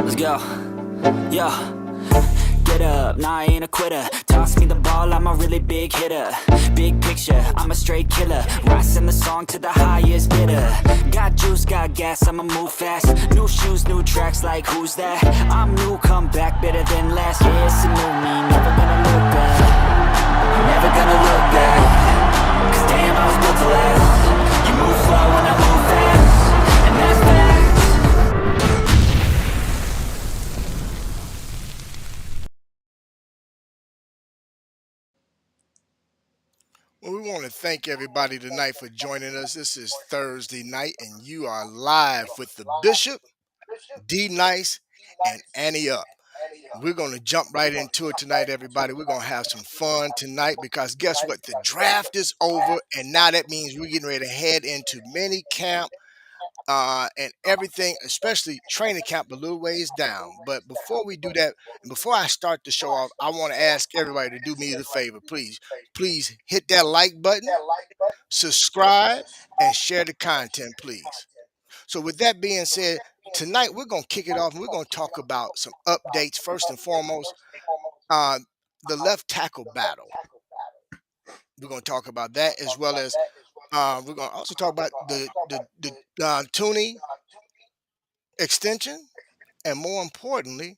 Let's go. Yo. Get up, nah, I ain't a quitter. Toss me the ball, I'm a really big hitter. Big picture, I'm a straight killer. Rising the song to the highest bidder. Got juice, got gas, I'ma move fast. New shoes, new tracks, like who's that? I'm new, come back, better than last. Yeah, it's a new me, never gonna look back. Never gonna look back. Cause damn, I was built to last. You move slow and I move fast. And that's facts. Well, we want to thank everybody tonight for joining us. This is Thursday night, and you are live with the Bishop, D Nice, and Annie Up. We're going to jump right into it tonight, everybody. We're going to have some fun tonight because guess what? The draft is over, and now that means we're getting ready to head into mini camp and everything, especially training camp a little ways down. But before we do that, and before I start the show off, I want to ask everybody to do me the favor, please. Please hit that like button, subscribe, and share the content, please. So, with that being said, tonight we're going to kick it off and we're going to talk about some updates. First and foremost, uh, the left tackle battle. We're going to talk about that as well as we're going to also talk about the Thuney extension. And more importantly,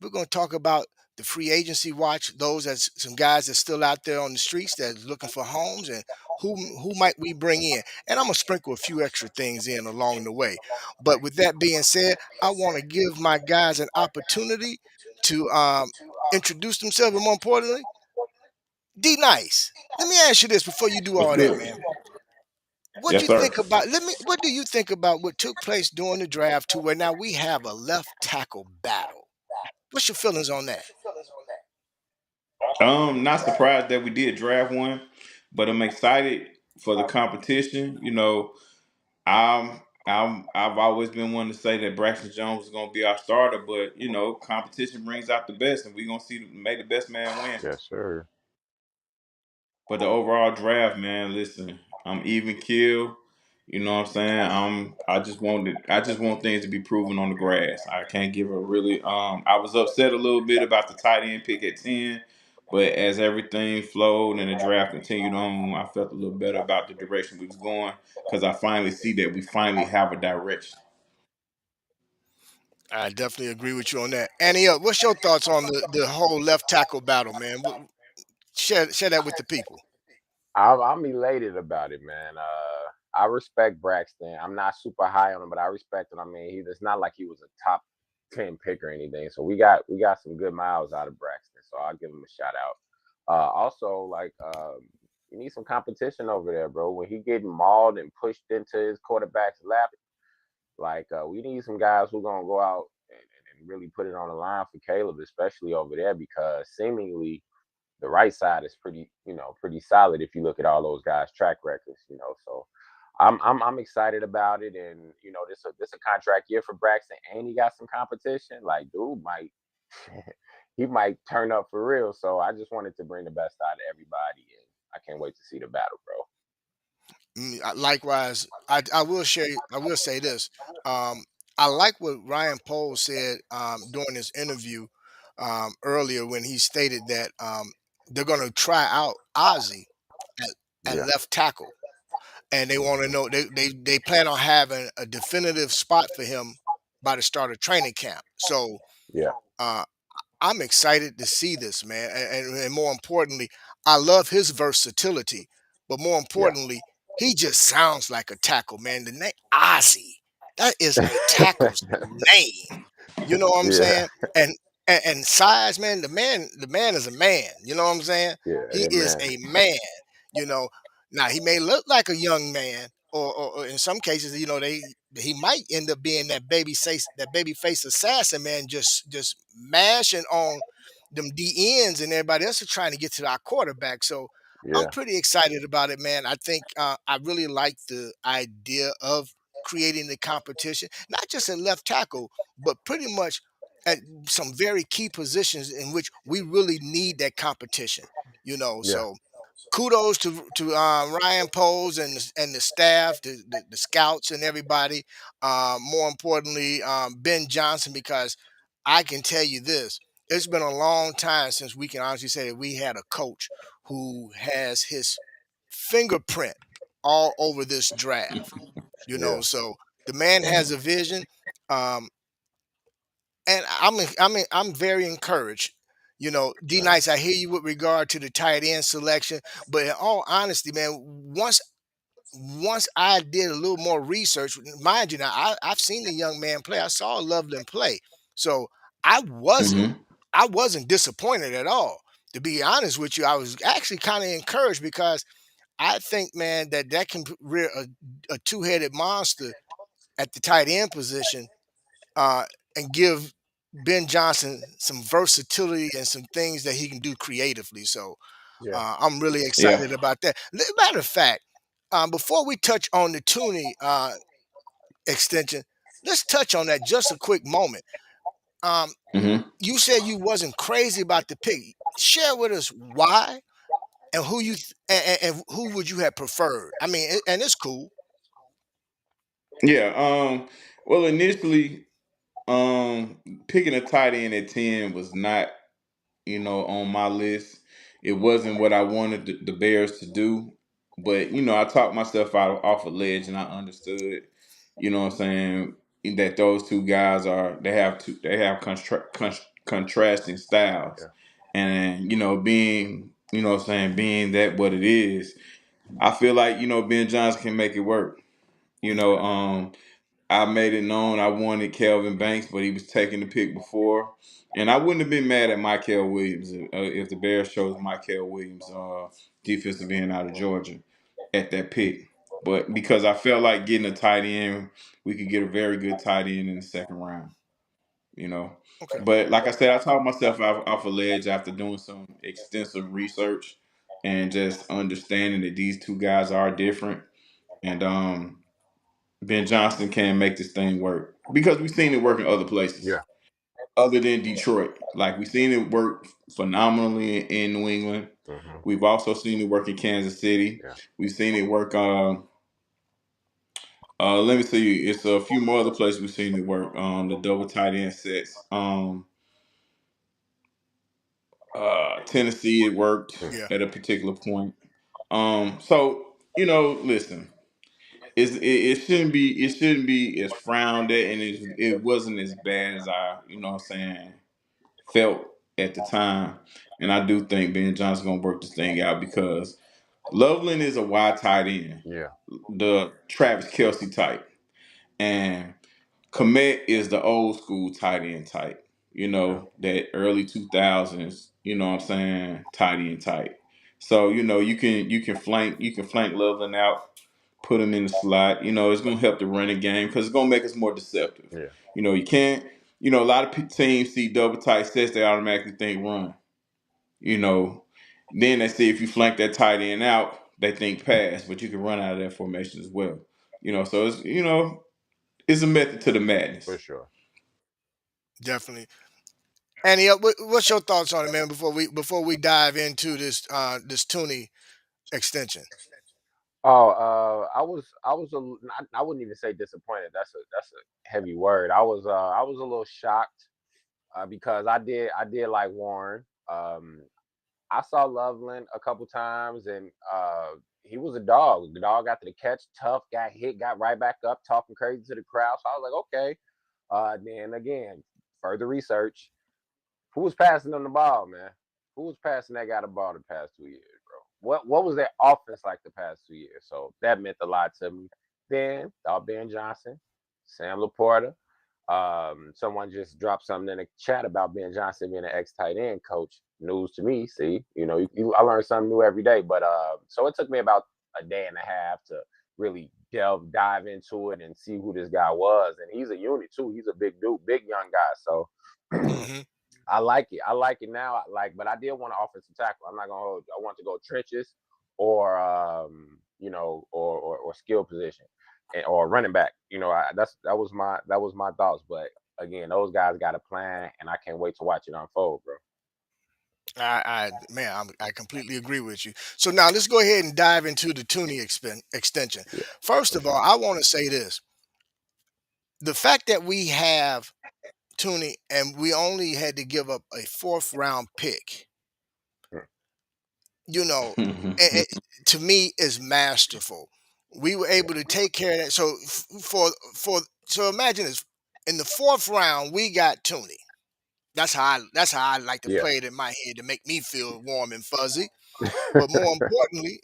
we're going to talk about the free agency watch, those as some guys that's still out there on the streets that's looking for homes and who might we bring in. And I'm going to sprinkle a few extra things in along the way. But with that being said, I want to give my guys an opportunity to introduce themselves, and more importantly, D Nice. Let me ask you this before you do What's all that, good? man. What Yes, you sir. think about what do you think about what took place during the draft to where now we have a left tackle battle? What's your feelings on that? Not surprised that we did draft one, but I'm excited for the competition. I've always been one to say that Braxton Jones is going to be our starter, but competition brings out the best, and we're gonna see make the best man win. Yes, sir. But the overall draft, man, listen, I'm even kill. You know what I'm saying? I just want things to be proven on the grass. I can't give a really I was upset a little bit about the tight end pick at 10, but as everything flowed and the draft continued on, I felt a little better about the direction we was going because I finally see that we finally have a direction. I definitely agree with you on that. Annie, what's your thoughts on the whole left tackle battle, man? Share that with the people. I'm elated about it, man. I respect Braxton. I'm not super high on him, but I respect him. I mean, it's not like he was a top 10 pick or anything. So we got some good miles out of Braxton. So I'll give him a shout out. Also, like, you need some competition over there, bro. When he getting mauled and pushed into his quarterback's lap, like, we need some guys who gonna go out and really put it on the line for Caleb, especially over there, because seemingly the right side is pretty solid if you look at all those guys' track records. So I'm excited about it, and this a contract year for Braxton, and he got some competition. Like, dude might he might turn up for real. So I just wanted to bring the best out of everybody, and I can't wait to see the battle, bro. Likewise, I will share. I will say this. Um, I like what Ryan Poles said during his interview earlier when he stated that they're going to try out Ozzy at Yeah, left tackle, and they want to know they plan on having a definitive spot for him by the start of training camp. So yeah, uh, I'm excited to see this, man. And more importantly, I love his versatility. But more yeah, importantly, he just sounds like a tackle, man. The name Ozzy, that is a tackle's name. You know what I'm yeah, saying? And size, man. The man is a man. You know what I'm saying? yeah. He is Amen. a man. You know. Now he may look like a young man, or in some cases, he might end up being that baby face assassin, man, just mashing on them D ends and everybody else is trying to get to our quarterback. So I'm Yeah, pretty excited about it, man. I think I really like the idea of creating the competition, not just at left tackle, but pretty much at some very key positions in which we really need that competition. yeah, So kudos to Ryan Poles and the staff, the scouts and everybody. More importantly, Ben Johnson, because I can tell you this. It's been a long time since we can honestly say that we had a coach who has his fingerprint all over this draft. Yeah. So the man has a vision. Um, and I'm very encouraged. D Uh-huh. Nice, I hear you with regard to the tight end selection, but in all honesty, man, once I did a little more research, mind you, now I've seen the young man play. I saw Loveland play, so I wasn't Hmm. I wasn't disappointed at all. To be honest with you, I was actually kind of encouraged because I think, man, that can rear a two-headed monster at the tight end position, uh, and give Ben Johnson some versatility and some things that he can do creatively. So Yeah. I'm really Yeah. excited about that. Matter of fact, before we touch on the Tooney extension, let's touch on that just a quick moment. Um, Hmm. you said you wasn't crazy about the pick. Share with us why and who and who would you have preferred? I mean, and it's cool. Yeah. Well, initially, picking a tight end at 10 was not, on my list. It wasn't what I wanted the Bears to do. But, I talked myself out off a ledge and I understood, what I'm saying, that those two guys they have contrasting styles. Yeah. And, being, what I'm saying, being that what it is, I feel like, Ben Johnson can make it work. You know, Okay. um, I made it known I wanted Kelvin Banks, but he was taking the pick before. And I wouldn't have been mad at Michael Williams if the Bears chose Michael Williams, defensive end out of Georgia, at that pick. But because I felt like getting a tight end, we could get a very good tight end in the second round, you know. Okay. But like I said, I talked myself off a ledge after doing some extensive research and just understanding that these two guys are different. And Ben Johnson can make this thing work because we've seen it work in other places Yeah. other than Detroit. Like we've seen it work phenomenally in New England. Hmm. We've also seen it work in Kansas City. Yeah. We've seen it work. Let me see. It's a few more other places we've seen it work. The double tight end sets. Tennessee, it worked Mm. Yeah. at a particular point. So listen. It shouldn't be as frowned at, and it wasn't as bad as I what I'm saying, felt at the time. And I do think Ben Johnson's gonna work this thing out because Loveland is a wide tight end, Yeah. the Travis Kelsey type, and Komet is the old school tight end type. Yeah. That early 2000s. What I'm saying, tight end type. So you can flank Loveland out, put him in the slot. It's gonna help the running game because it's gonna make us more deceptive. Yeah. You can't. A lot of teams see double tight sets, they automatically think run. You know, then they see if you flank that tight end out, they think pass, but you can run out of that formation as well. So it's a method to the For madness. sure. Definitely. Annie, what's your thoughts on it, man? Before we dive into this Tooney extension. I wouldn't even say disappointed. That's a heavy word. I was a little shocked because I did like Warren. I saw Loveland a couple times, and he was a dog. The dog got to the catch, tough, got hit, got right back up, talking crazy to the crowd. So I was like, okay. Then again, further research. Who was passing them the ball, man? Who was passing that guy the ball the past 2 years, bro? What was their offense like the past 2 years? So that meant a lot to me. Then thought Ben Johnson, Sam Laporta. Someone just dropped something in the chat about Ben Johnson being an ex tight end coach. News to me. See, I learn something new every day. But so it took me about a day and a half to really dive into it and see who this guy was. And he's a unit too. He's a big dude, big young guy. So Hmm. I like it. I like it now. But I did want an offensive tackle. I'm not gonna hold you. I want to go trenches or or skill position or running back. That was my thoughts. But again, those guys got a plan, and I can't wait to watch it unfold, bro. I completely agree with you. So now let's go ahead and dive into the Tooney extension. Yeah, First for of all, sure. I want to say this: the fact that we have Thuney, and we only had to give up a fourth round pick. Mm, You know, and to me is masterful. We were yeah, able to take care of that. So so imagine this: in the fourth round, we got Thuney. That's how I like to yeah, play it in my head to make me feel warm and fuzzy. But more importantly,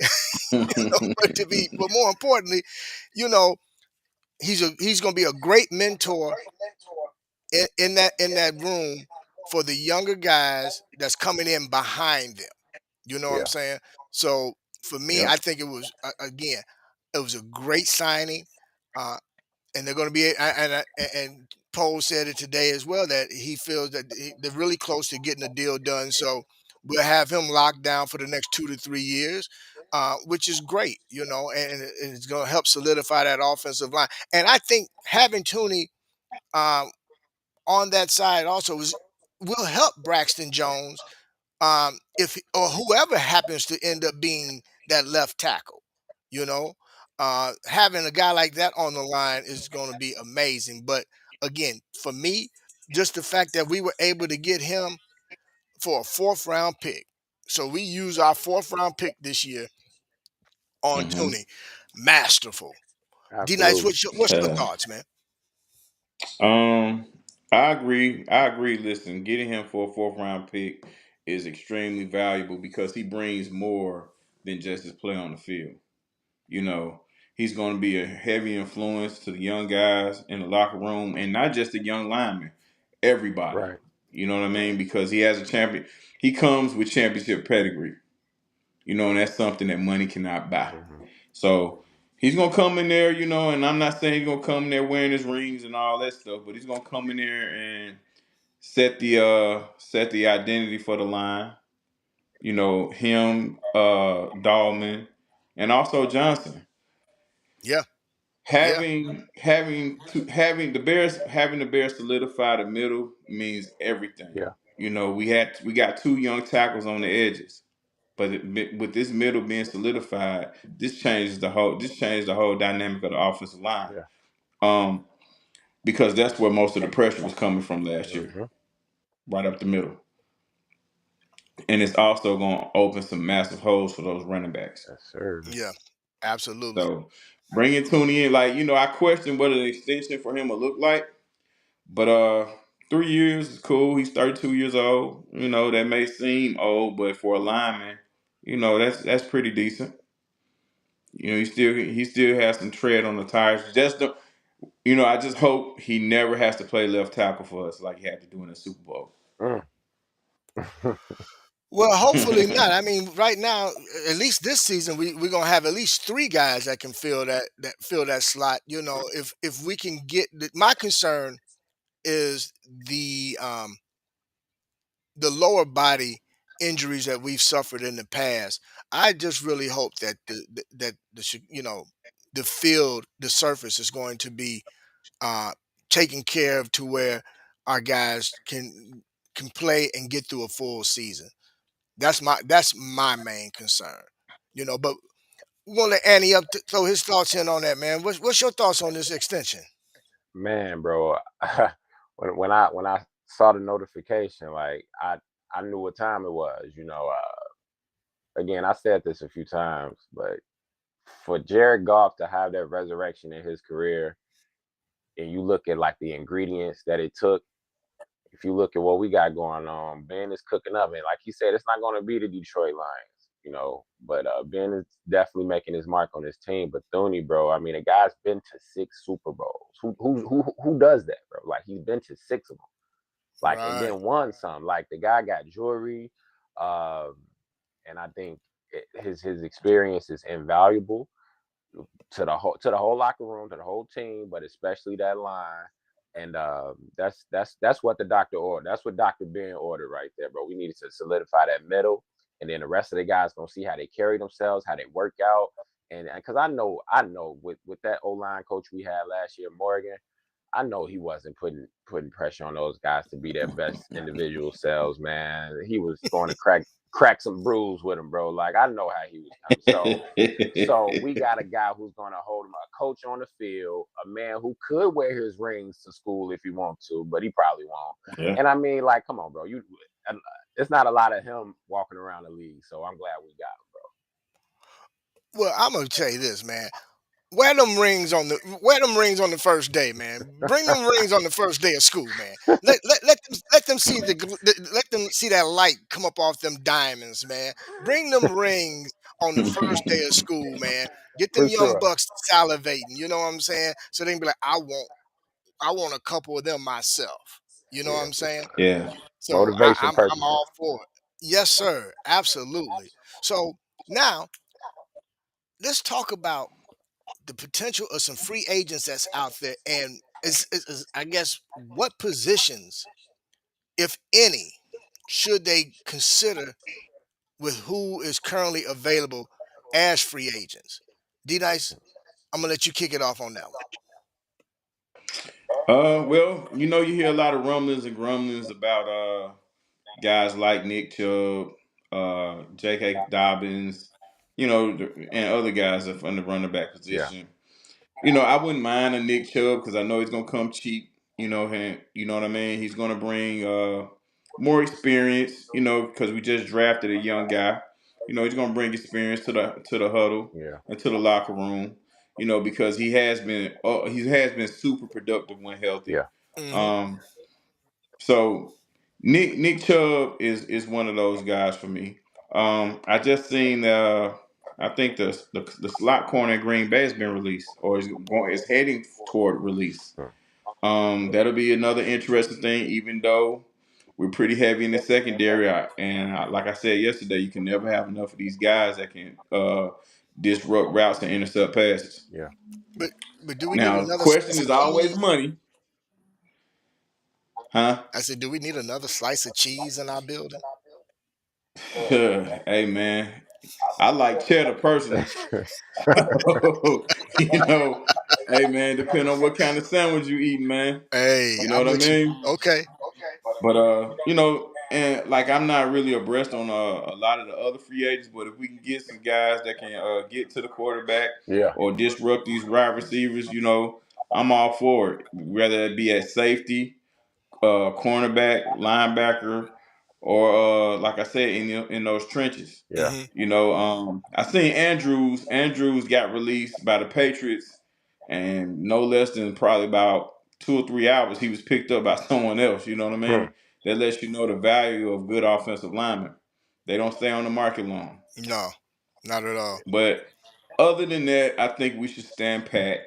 but more importantly, you know, he's gonna be a great mentor in that room for the younger guys that's coming in behind them. You know what I'm yeah, saying? So for me, yep, I think it was again, it was a great signing, uh, and they're going to be and Poe said it today as well that he feels that they're really close to getting a deal done. So we'll have him locked down for the next 2 to 3 years, which is great, and it's going to help solidify that offensive line. And I think having Tooney um, on that side also will help Braxton Jones if or whoever happens to end up being that left tackle, you know, having a guy like that on the line is going to be amazing. But again, for me, just the fact that we were able to get him for a fourth round pick, so we use our fourth round pick this year on Hmm. Tooney, masterful. D Nice, absolutely. what's your thoughts, man? Um, I agree. I agree. Listen, getting him for a fourth round pick is extremely valuable because he brings more than just his play on the field. You know, he's going to be a heavy influence to the young guys in the locker room, and not just the young linemen, everybody. Right. You know what I mean? Because he has a champion. He comes with championship pedigree. You know, and that's something that money cannot buy. Hmm. So he's gonna come in there, and I'm not saying he's gonna come in there wearing his rings and all that stuff, but he's gonna come in there and set the identity for the line. You know, him, Dahlman, and also Johnson. Yeah, yeah, Having the Bears solidify the middle means everything. Yeah, We got two young tackles on the edges. But with this middle being solidified, this changed the whole dynamic of the offensive line. yeah. Um, because that's where most of the pressure was coming from last year, Hmm. right up the middle, and it's also going to open some massive holes for those running backs. Yes, sir. yeah, absolutely. So bringing Tooney in, I question what an extension for him will look like, but 3 years is cool. He's 32 years old. That may seem old, but for a lineman, that's pretty decent. He still has some tread on the tires. I just hope he never has to play left tackle for us like he had to do in the Super Bowl. Mm. Well, hopefully not. I mean, right now, at least this season, we're gonna have at least three guys that can fill that slot. If we can my concern is the lower body injuries that we've suffered in the past. I just really hope that the field, the surface is going to be uh, taken care of to where our guys can play and get through a full season. That's my main concern. But we're gonna let Annie up to throw his thoughts in on that, man. What's your thoughts on this extension? Man, bro, when I saw the notification, like I knew what time it was. Again, I said this a few times, but for Jared Goff to have that resurrection in his career, and you look at like the ingredients that it took. If you look at what we got going on, Ben is cooking up, and like he said, it's not going to be the Detroit Lions. But Ben is definitely making his mark on his team. But Thuney, bro, I mean, a guy's been to 6 Super Bowls. Who does that, bro? Like he's been to 6 of them, like, and Right. then won some. Like the guy got jewelry, um, and I think his experience is invaluable to the whole locker room, to the whole team, but especially that line. And that's what the doctor ordered. That's what Doctor Ben ordered right there, bro. We needed to solidify that middle, and then the rest of the guys gonna see how they carry themselves, how they work out, and because I know with that O line coach we had last year, Morgan. I know he wasn't putting pressure on those guys to be their best individual selves, man. He was going to crack. crack some brews with him, bro. Like I know how he was coming. So we got a guy who's gonna hold him, a coach on the field, a man who could wear his rings to school if he wants to, but he probably won't. Yeah. And I mean, like, come on, bro. It's not a lot of him walking around the league, so I'm glad we got him, Well, I'm gonna tell you this, man. Wear them rings on the first day, man. Bring them rings on the first day of school, man. Let them see let them see that light come up off them diamonds, man. Bring them rings on the first day of school, man. Get them for young sure. bucks salivating. You know what I'm saying? So they can be like, I want a couple of them myself. You know what Yeah, I'm for saying? sure. Yeah. So Motivation I'm purposes. all for it. Yes, sir. Absolutely. So now let's talk about the potential of some free agents that's out there, and I guess what positions, if any, should they consider with who is currently available as free agents? D Nice, I'm gonna let you kick it off on that one. Well, you hear a lot of rumblings and grumblings about guys like Nick Chubb, J.K. Dobbins, and other guys from the running back Yeah, position. I wouldn't mind a Nick Chubb because I know he's gonna come cheap. You know what I mean. He's gonna bring more experience. Because we just drafted a young guy. He's gonna bring experience to the huddle yeah, and to the locker room. Because he has been super productive when healthy. yeah, Hmm. Um, so Nick Chubb is one of those guys for me. I just seen I think the slot corner at Green Bay has been released or is heading toward release. mm, That'll be another interesting thing. Even though we're pretty heavy in the secondary, like I said yesterday, you can never have enough of these guys that can disrupt routes and intercept passes. yeah. But do we need Now, the another question slice of is always cheese? money, huh? I said, do we need another slice of cheese in our building? Hey man, I like cheddar personally. you know, hey man, depending on what kind of sandwich you eating, man. Hey, You know I'm what I with you. mean? Okay. But and like I'm not really abreast on a lot of the other free agents, but if we can get some guys that can get to the quarterback Yeah, or disrupt these wide receivers, I'm all for it. Whether it be at safety, cornerback, linebacker, or like I said, in those trenches. yeah. Hmm. I seen Andrews. Andrews got released by the Patriots, and no less than probably about 2 or 3 hours, he was picked up by someone else. You know what I Hmm. mean? That lets you know the value of good offensive linemen. They don't stay on the market long. No, not at all. But other than that, I think we should stand pat,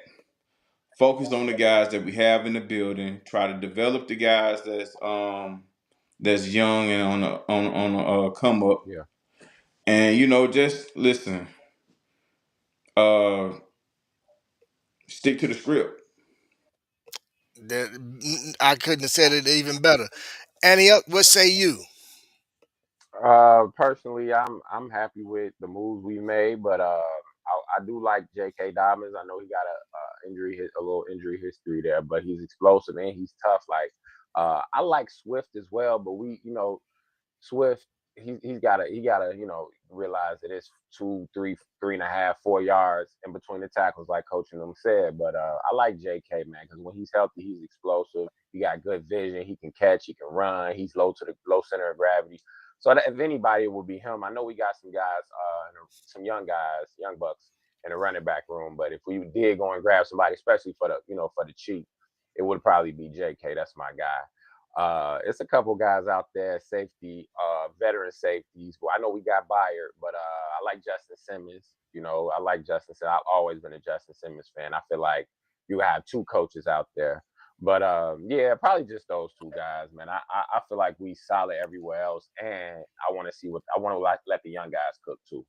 focus on the guys that we have in the building, try to develop the guys that's young and on a come up, Yeah. and just listen. Uh, Stick to the script. I couldn't have said it even better. Annie, what say you? Personally, I'm happy with the moves we made, but I do like J.K. Dobbins. I know he got a little injury history there, but he's explosive and he's tough. Like, I like Swift as well, but Swift, he gotta realize that it's 2, 3, 3.5, 4 yards in between the tackles, like coaching them said. But I like J.K. man because when he's healthy, he's explosive. He got good vision. He can catch. He can run. He's low center of gravity. So that if anybody, it would be him. I know we got some guys, some young guys, young bucks in the running back room. But if we did go and grab somebody, especially for the cheap, it would probably be J.K. That's my guy. It's a couple guys out there, safety, veteran safeties. Well, I know we got Byard, but I like Justin Simmons. I like Justin Simmons. I've always been a Justin Simmons fan. I feel like you have two coaches out there. But yeah, probably just those two guys, man. I feel like we solid everywhere else, and I want to let the young guys cook too.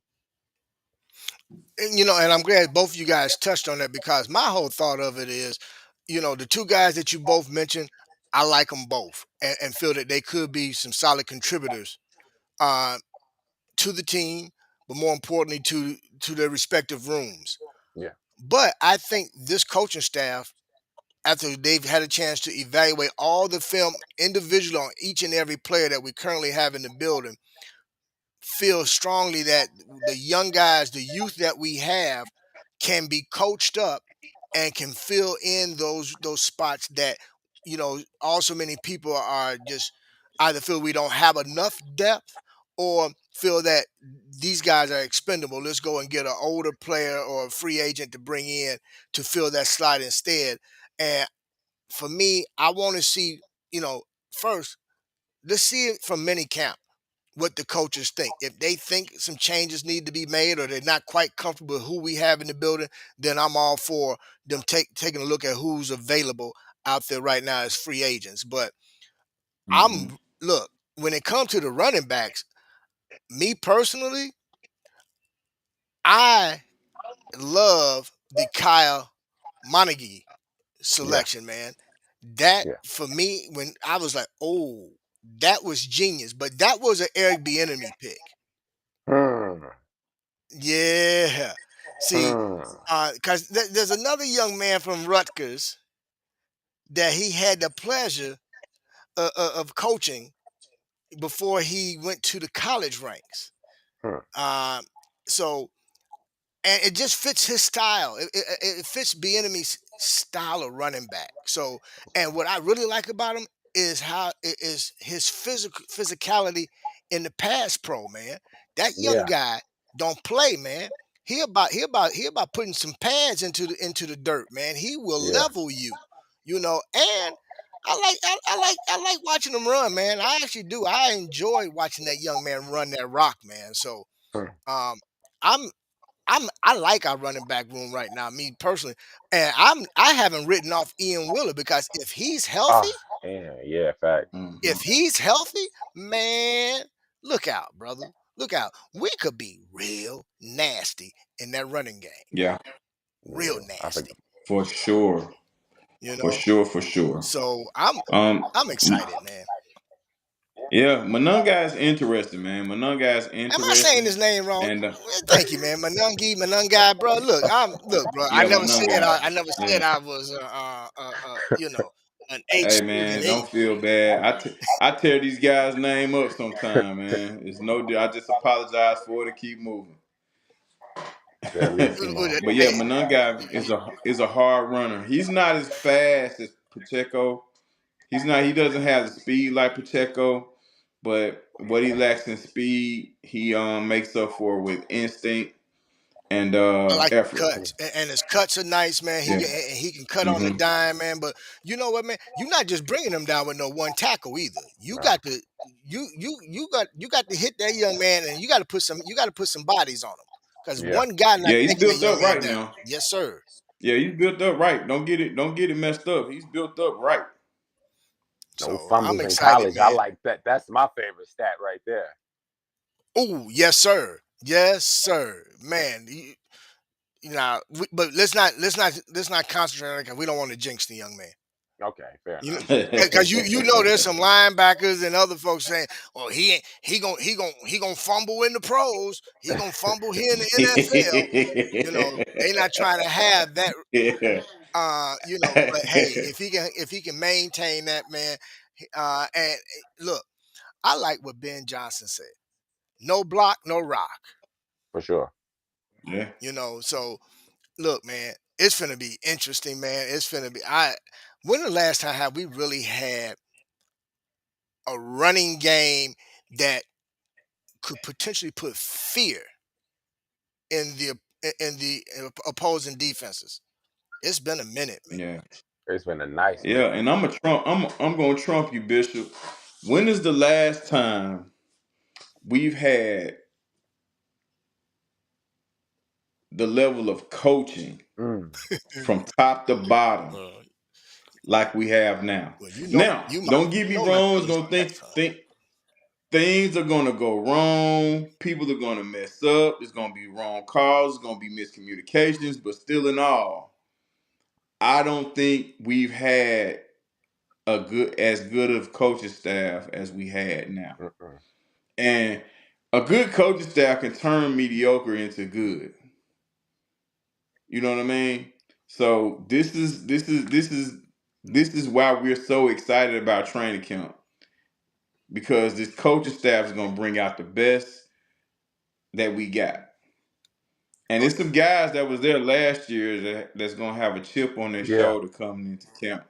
And I'm glad both of you guys touched on that because my whole thought of it is, the two guys that you both mentioned, I like them both and feel that they could be some solid contributors uh, to the team, but more importantly to their respective rooms. Yeah, But I think this coaching staff, after they've had a chance to evaluate all the film individually on each and every player that we currently have in the building, feel strongly that the young guys, the youth that we have, can be coached up and can fill in those spots that also many people are just either feel we don't have enough depth or feel that these guys are expendable. Let's go and get an older player or a free agent to bring in to fill that slot instead. And for me, I want to see, first, let's see it from mini camp what the coaches think. If they think some changes need to be made or they're not quite comfortable with who we have in the building, then I'm all for them taking a look at who's available out there right now as free agents. But Mm-hmm. look, when it comes to the running backs, me personally, I love the Kyle Monaghy Yeah, selection, man. That yeah. for me, when I was like, oh, that was genius. But that was an Eric Bieniemy pick. Hmm. Yeah. See, Hmm. because there's another young man from Rutgers that he had the pleasure of coaching before he went to the college ranks. Hmm. Um, so and it just fits his style. It fits Bieniemy's style of running back. So, and what I really like about him is is his physicality in the pass pro, man. That young Yeah. guy don't play, man. He about putting some pads into the dirt, man. He will Yeah. level you, And I like watching him run, man. I actually do. I enjoy watching that young man run that rock, man. So, Hmm. um, I'm I like our running back room right now, me personally, and I haven't written off Ian Wheeler because Oh, damn. Yeah. Fact. if Mm-hmm. he's healthy, man, look out, brother, look out. We could be real nasty in that running game, Yeah, real Yeah. I nasty, forget. for sure, you for know. sure, for sure. So I'm Um, I'm excited, man. yeah, Mononga is interesting, man. Mononga is Am I saying interesting, his name wrong? and Thank you, man. Manungi, bro. Look, bro. I yeah, never said Mononga. I never said Yeah. I was an H Hey student man, don't either. feel bad. I tear these guys' name up sometime, man. It's no deal. I just apologize for it and keep moving. Bellissimo. But yeah, Hey, Mononga is a hard runner. He's not as fast as Pacheco. He's not. He doesn't have the speed like Pacheco, but what he lacks in speed, he makes up for with instinct and I like the effort. cuts, and his cuts are nice, man. He Yeah. can and he can cut on the Hmm. dime, man. But you know what, man? You're not just bringing him down with no one tackle either. You Nah, got to you got to hit that young man, and you got to put some bodies on him because yeah, one guy not Yeah, he's taking that built young up man right down. now. Yes, sir. Yeah, he's built up right. Don't get it messed up. He's built up right. no So I'm fumbles in excited, college. I man. like that. That's my favorite stat right there. Oh, yes, sir. Yes, sir. Man, but let's not concentrate on it because we don't want to jinx the young man. Okay, fair You know, enough. because you know there's some linebackers and other folks saying, "Oh, he gonna fumble in the pros. He gonna fumble here in the NFL." They not trying to have that. Yeah. But hey, if he can maintain that, man. And look, I like what Ben Johnson said. No block, no rock. For sure. Yeah. So look, man, it's gonna be interesting, man. It's gonna be. When the last time have we really had a running game that could potentially put fear in the opposing defenses? It's been a minute, man. Yeah. It's been a nice Yeah. minute. And I'm gonna trump you, Bishop. When is the last time we've had the level of coaching Mm. from top to bottom Well, like we have now? well, you know, Now, you my don't get you me know my wrong. It's feelings gonna on that, son. think things are gonna go wrong. People are gonna mess up. There's gonna be wrong calls. There's gonna be miscommunications. But still, in all, I don't think we've had as good of coaching staff as we had now. Mm-mm. And a good coaching staff can turn mediocre into good. You know what I mean? So this is why we're so excited about training camp because this coaching staff is gonna bring out the best. that we got. And it's some guys that was there last year that's gonna have a chip on their Yeah. shoulder coming into camp.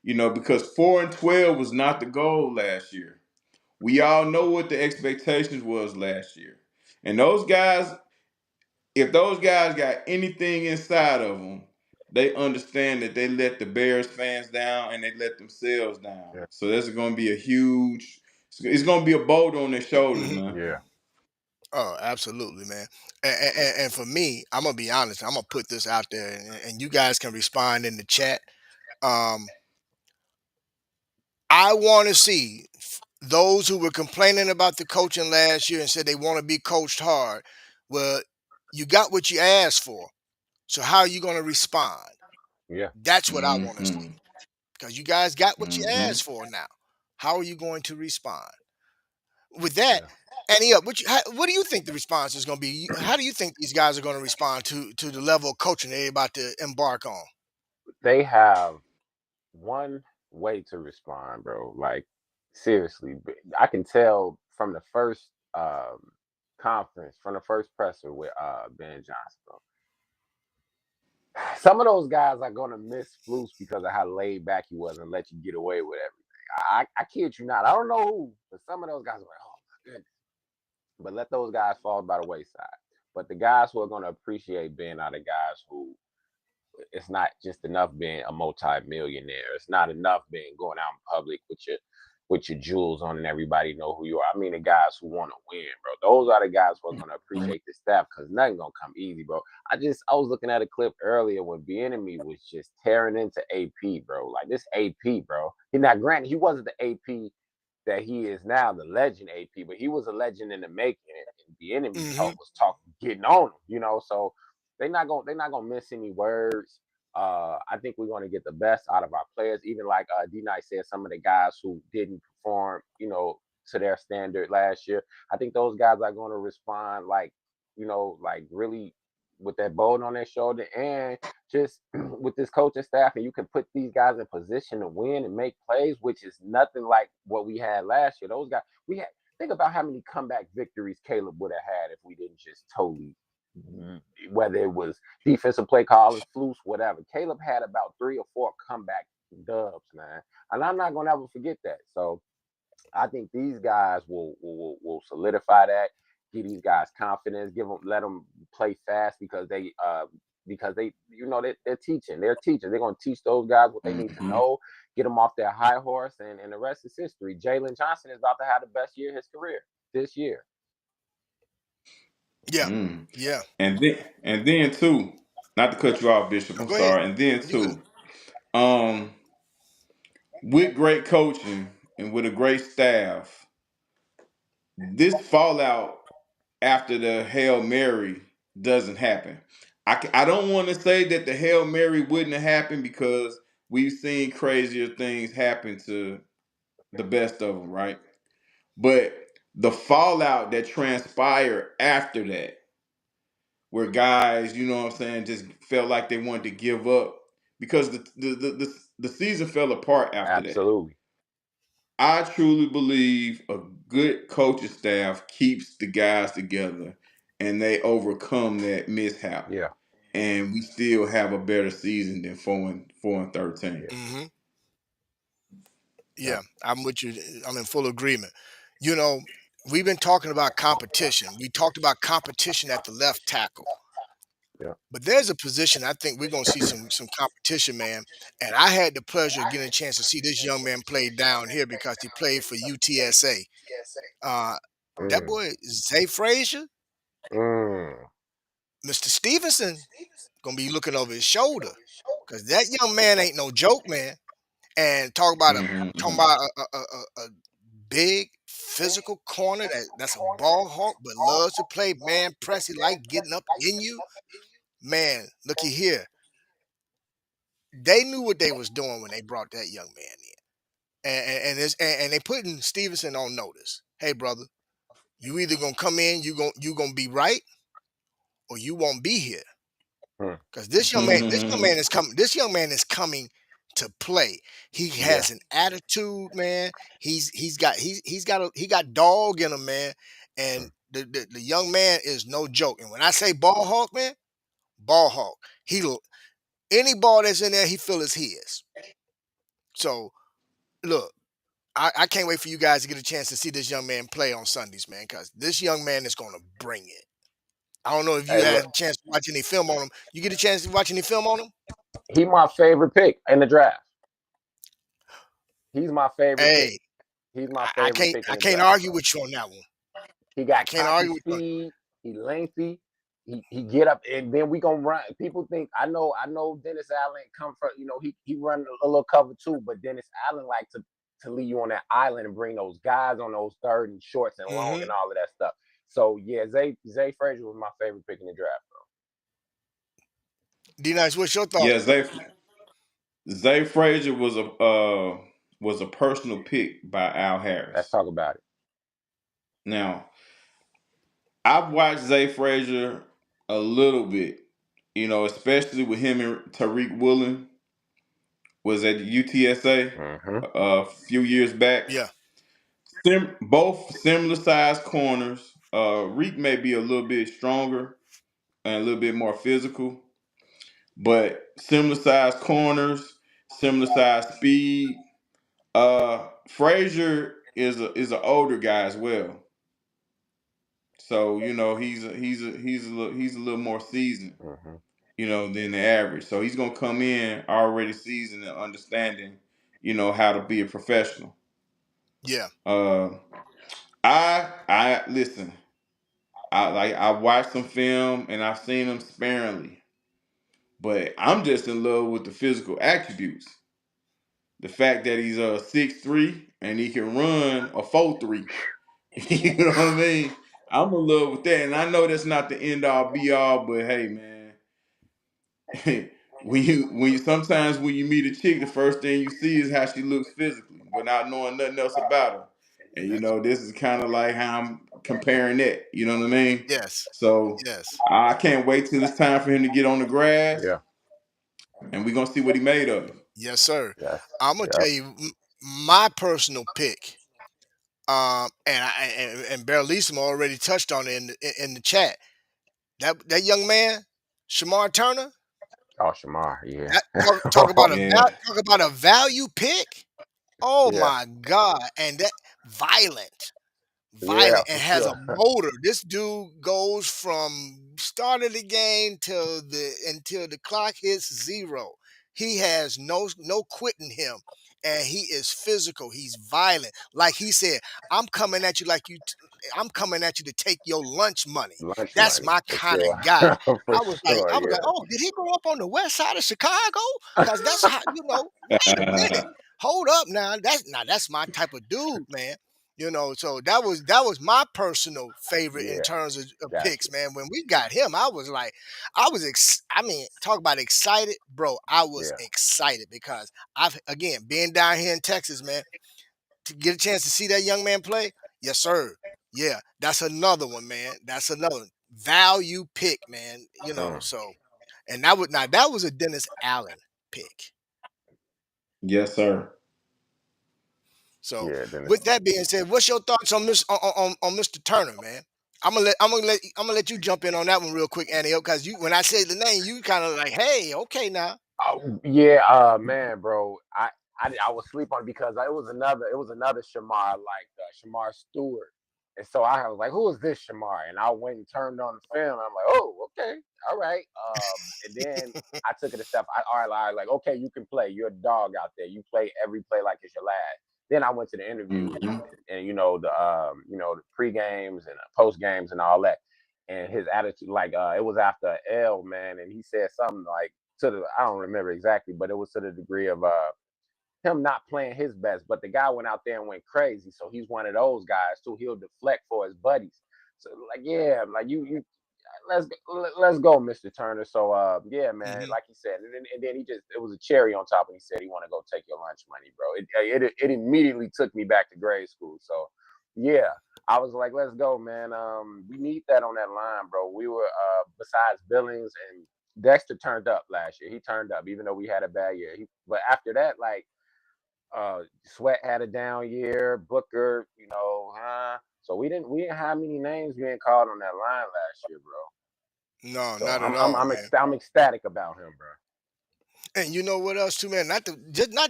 Because 4-12 was not the goal last year. We all know what the expectations was last year. And those guys, if those guys got anything inside of them, they understand that they let the Bears fans down and they let themselves down. Yeah. So there's going to be a huge, it's going to be a boulder on their shoulders, Mhm. man. Yeah. Oh, absolutely, man. And for me, I'm gonna be honest. I'm gonna put this out there, and you guys can respond in the chat. Um, I want to see those who were complaining about the coaching last year and said they want to be coached hard. Well, you got what you asked for. So how are you going to respond? Yeah. That's what I want to see. Mm-hmm. Because you guys got what you Mm-hmm. asked for now. How are you going to respond? With that, Yeah. Annie up, what do you think the response is going to be? How do you think these guys are going to respond to the level of coaching they're about to embark on? They have one way to respond, bro. Like seriously, I can tell from the first conference, from the first presser with Ben Johnson, bro. Some of those guys are gonna miss Flus because of how laid back he was and let you get away with everything. I kid you not. I don't know who, but some of those guys are like, oh my goodness. But let those guys fall by the wayside. But the guys who are gonna appreciate Ben are the guys who it's not just enough being a multi-millionaire. It's not enough being going out in public with your jewels on and everybody know who you are. I mean the guys who want to win, bro. Those are the guys who are gonna appreciate the staff because nothing gonna come easy, bro. I was looking at a clip earlier when Bieniemy was just tearing into AP, bro. Like this AP, bro. Granted, he wasn't the AP that he is now, the legend AP, but he was a legend in the making. And Bieniemy Hmm. was talking, getting on him. So they're not gonna miss any words. I think we're gonna get the best out of our players. Even like D Night said, some of the guys who didn't perform, to their standard last year. I think those guys are gonna respond like, like really with that bolt on their shoulder and just with this coaching staff, and you can put these guys in position to win and make plays, which is nothing like what we had last year. Those guys we had. Think about how many comeback victories Caleb would have had if we didn't just totally whether it was defensive play calling, flus, whatever. Caleb had about 3 or 4 comeback dubs, man, and I'm not gonna ever forget that. So I think these guys will solidify that, give these guys confidence, let them play fast because they they're teaching. They're teachers. They're gonna teach those guys what they need to Mm-hmm. know, get them off their high horse, and the rest is history. Jalen Johnson is about to have the best year of his career this year. Yeah, Mm. yeah. And then too, not to cut you off, Bishop. No, I'm go ahead. sorry. And then You good? too, um, with great coaching and with a great staff, this fallout after the Hail Mary doesn't happen. I don't want to say that the Hail Mary wouldn't have happened because we've seen crazier things happen to the best of them, right? But the fallout that transpired after that, where guys, you know what I'm saying, just felt like they wanted to give up because the season fell apart after that. Absolutely. I truly believe a good coaching staff keeps the guys together and they overcome that mishap. Yeah. And we still have a better season than 4-13. Yeah. Hmm. Yeah. Yeah, I'm with you. I'm in full agreement. You know, we've been talking about competition. We talked about competition at the left tackle, Yeah. but there's a position I think we're gonna see some competition, man. And I had the pleasure of getting a chance to see this young man play down here because he played for UTSA. Uh, that Mm. boy Zay Frazier, Mm. Mr. Stevenson, gonna be looking over his shoulder because that young man ain't no joke, man. And talking Mm-hmm. about a big physical corner that's a ball hawk but loves to play man press. He like getting up in you. Man, looky here. They knew what they was doing when they brought that young man in. And they putting Stevenson on notice. Hey brother, you either gonna come in, you gonna be right, or you won't be here. Mm. Because this young man is coming. This young man is coming to play. He Yeah. has an attitude, man. He got dog in him, man. And Mm. The young man is no joke. And when I say ball hawk, man, ball hawk. Any ball that's in there, he feel is his. So look, I can't wait for you guys to get a chance to see this young man play on Sundays, man, because this young man is gonna bring it. I don't know if you Hey, had look, a chance to watch any film on him. You get a chance to watch any film on him? he my favorite pick in the draft. He's my favorite pick. Hey, He's my I favorite can't pick in I the can't draft, argue bro. with you on that one. He I got can't cocky argue with you. speed. He lengthy. He get up and then we gonna run. People think I know Dennis Allen come from he run a little cover too, but Dennis Allen like to leave you on that island and bring those guys on those third and shorts and long and all of that stuff. So yeah, Zay Frazier was my favorite pick in the draft, bro. D-Nice, what's your thought? Yeah, Zay Frazier was a personal pick by Al Let's Harris. talk about it. Now, I've watched Zay Frazier a little bit, especially with him and Tariq Woolen was at UTSA Mm-hmm. a few years back. Yeah. Both similar sized corners. Reek may be a little bit stronger and a little bit more physical, but similar sized corners, similar sized speed. Frazier is an older guy as well, so he's a little more seasoned, Mm-hmm. than the average. So he's gonna come in already seasoned and understanding, how to be a professional. Yeah. Uh, I listen. I watched some film and I've seen him sparingly, but I'm just in love with the physical attributes. The fact that he's 6'3" and he can run a 4'3". You know what I mean? I'm in love with that, and I know that's not the end all be all, but hey, man, when you sometimes when you meet a chick, the first thing you see is how she looks physically, without knowing nothing else about her. And this is kind of like how I'm comparing that. You know what I mean? Yes. So Yes. I can't wait till it's time for him to get on the grass, Yeah. and we're gonna see what he made of. Yes, sir. Yes. I'm gonna Yep. tell you my personal pick. And Barrelissimo already touched on it in the chat. That young man, Shamar Turner. Oh, Shamar. Yeah. That talk about Yeah, talk about a value pick. Oh Yeah. my God! And that violent. Yeah, Violent and for has a sure. motor. This dude goes from start of the game till until the clock hits zero. He has no quitting him, and he is physical. He's violent. Like he said, I'm coming at you I'm coming at you to take your lunch money. Lunch That's money my for kind of sure. guy. For sure. I was like, Yeah. oh, did he grow up on the west side of Chicago? Because that's how Wait a minute, hold up now. That's my type of dude, man. So that was my personal favorite in Yeah. terms of Got picks, you. man. When we got him, I was like, I mean, talk about excited, bro. I was Yeah. excited because I've again being down here in Texas, man, to get a chance to see that young man play. Yes, sir. Yeah, that's another one, man. That's another value pick, man. Mm. So, and that was a Dennis Allen pick. yes, sir. So, Yeah. Then with that being said, what's your thoughts on Mr. Turner, man? I'm gonna let you jump in on that one real quick, Annie, because when I say the name, you kind of like, hey, okay now. oh, yeah, man, bro. I was sleep on it because it was another Shamar like Shamar Stewart, and so I was like, who is this Shamar? And I went and turned on the film. And I'm like, oh, okay, all right. And then I took it a step. All right, like, okay, you can play. You're a dog out there. You play every play like it's your last. Then I went to the interviews Hmm. and the pre games and post games and all that. And his attitude, like, it was after L, man, and he said something like I don't remember exactly, but it was to the degree of him not playing his best. But the guy went out there and went crazy. So he's one of those guys too. He'll deflect for his buddies. So like, yeah, like you let's go, Mr. Turner. So yeah, man, Hmm. like he said, and then it was a cherry on top, and he said he want to go take your lunch money, bro. It immediately took me back to grade school. So yeah, I was like, let's go, man. We need that on that line, bro. We were besides Billings and Dexter turned up last year. He turned up, even though we had a bad year. But after that, like Sweat had a down year, Booker, So we didn't have many names being called on that line last year, bro. No, So not at all, man. I'm ecstatic about him, bro. And you know what else too, man? Not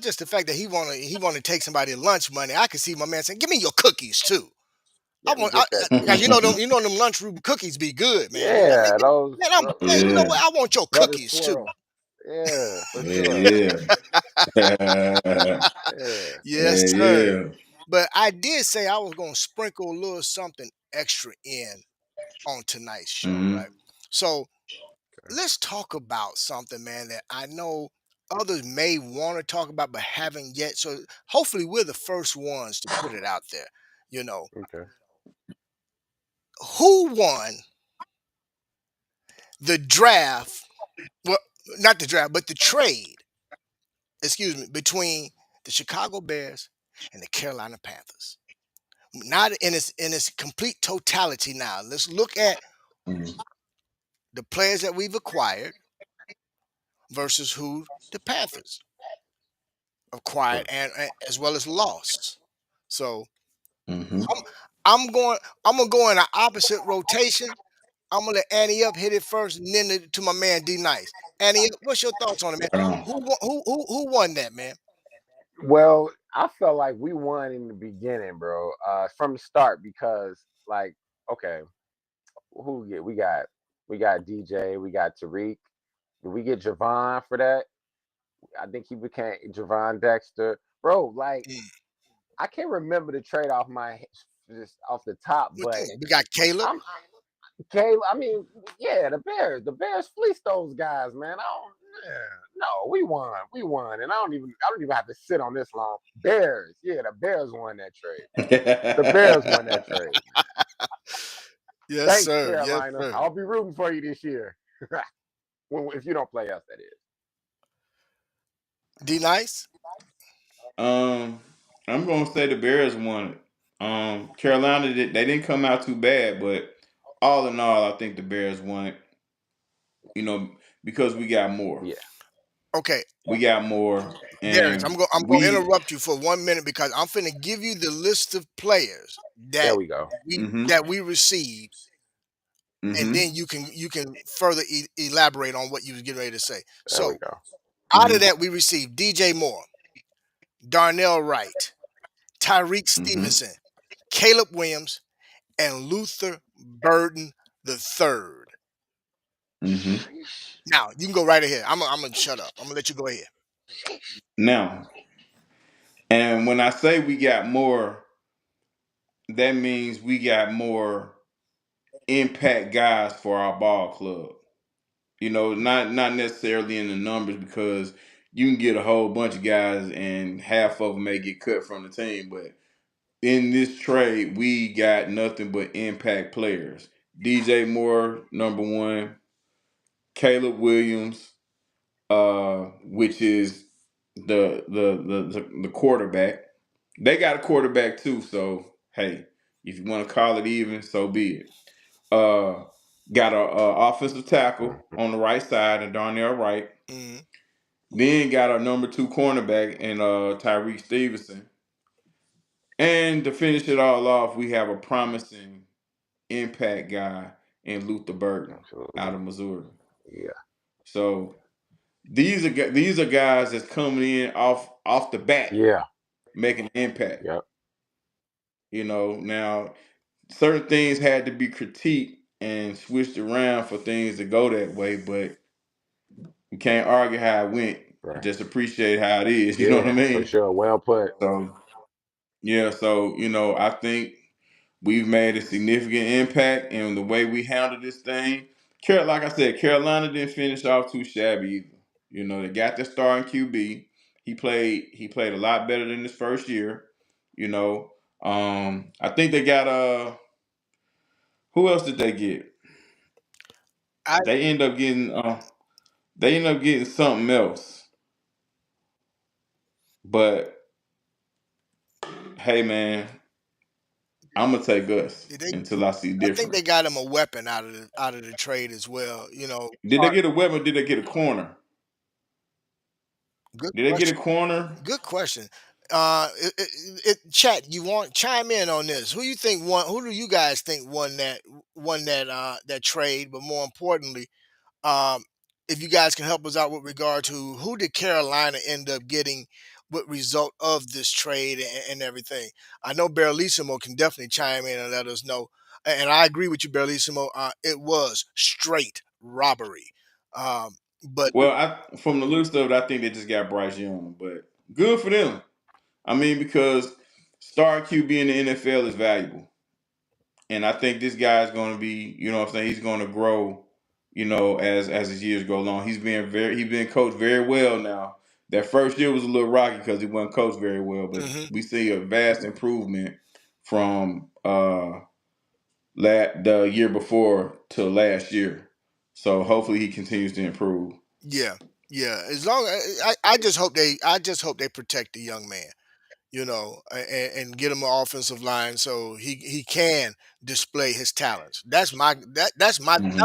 just the fact that he wanna take somebody lunch money. I could see my man saying, "Give me your cookies too." I Let me want get that now too. you know them lunchroom cookies be good, man. Man, Yeah, man, I'm man, you know Yeah, what? I want your butter cookies too. swirl. Yeah, for sure. yeah, yeah. Yeah. Yes, Yeah, sir. yeah. But I did say I was gonna sprinkle a little something extra in on tonight's show, Mm-hmm. right? So let's talk about something, man, that I know others may want to talk about but haven't yet. So hopefully we're the first ones to put it out there. You know, Okay. who won the draft? Well, not the draft, but the trade, excuse me, between the Chicago Bears and the Carolina Panthers. Not in its complete totality now. Let's look at Mm-hmm. the players that we've acquired versus who the Panthers acquired Sure. and as well as lost. So Mm-hmm. I'm I'm going I'm gonna go in an opposite rotation. I'm gonna let Annie up hit it first, and then to my man D Nice. Annie, what's your thoughts on it, man? Right on. Who won that, man? Well, I felt like we won in the beginning, bro. From the start because like, okay, who we get? We got DJ, we got Tariq. Did we get Javon for that? I think he became Javon Dexter. Bro, like Mm, I can't remember the trade off just off the top, what but you want? We got Caleb. I'm Caleb. I mean, yeah, the Bears fleeced those guys, man. I don't. Yeah, no, we won, and I don't even have to sit on this long. Bears, yeah, the Bears won that trade. The Bears won that trade, man. Yes, Thanks, sir. Yes, Carolina. sir. I'll be rooting for you this year. If you don't play us, that is. D Nice. um, I'm gonna say the Bears won it. Carolina they didn't come out too bad, but all in all, I think the Bears won it. You know, because we got more. Yeah, Okay, We got more, Darius, and I'm gonna we. interrupt you for 1 minute because I'm finna give you the list of players there that we go. we Mm-hmm. that we received, and Mm-hmm. then you can further elaborate on what you was getting ready to say. There we So go. out of Mm-hmm. that, we received DJ Moore, Darnell Wright, Tyreek Mm-hmm. Stevenson, Caleb Williams, and Luther Burden the third. Mm-hmm. Now you can go right ahead. I'm gonna shut up. I'm gonna let you go ahead. Now, and when I say we got more, that means we got more impact guys for our ball club. You know, not necessarily in the numbers because you can get a whole bunch of guys and half of them may get cut from the team. But in this trade, we got nothing but impact players. DJ Moore, number one. Caleb Williams, which is the quarterback. They got a quarterback too, so hey, if you want to call it even, so be it. Uh, got a offensive tackle Mhm. on the right side, and Darnell Wright. Mhm. Then got our number two cornerback in Tyreek Stevenson. And to finish it all off, we have a promising impact guy in Luther Burden out Absolutely. of Missouri. Yeah. So these are guys that's coming in off the bat, Yeah. making an impact. Yep. You know, now certain things had to be critiqued and switched around for things to go that way, but you can't argue how it went. Right. Just appreciate how it is. You know what I Yeah, for mean? sure. Well put. So yeah, so I think we've made a significant impact in the way we handle this thing. Like I said, Carolina didn't finish off too shabby either. You know, they got their starting QB. He played a lot better than his first year. You know, I think they got who else did they get? I They end up getting something else. But hey man, I'm gonna take us did they until I see I think different. they got him a weapon out of the trade as well. Did they get a weapon? Did they get a corner? Good Did they get a question. corner? Good question. Chat, you want chime in on this? Who you think won? Who do you guys think won that trade? But more importantly, um, if you guys can help us out with regard to who did Carolina end up getting, what result of this trade and everything. I know Barrelissimo can definitely chime in and let us know. And I agree with you, Barrelissimo. It was straight robbery. But Well, from the looks of it, I think they just got Bryce Young, but good for them. I mean, because star QB in the NFL is valuable, and I think this guy's going to be, what I'm saying, he's going to grow, as his years go along. He's been coached very well now. That first year was a little rocky because he wasn't coached very well, but mhm, we see a vast improvement from the year before to last year. So hopefully he continues to improve. yeah, yeah. As long I just hope they protect the young man. And get him an offensive line so he can display his talents. That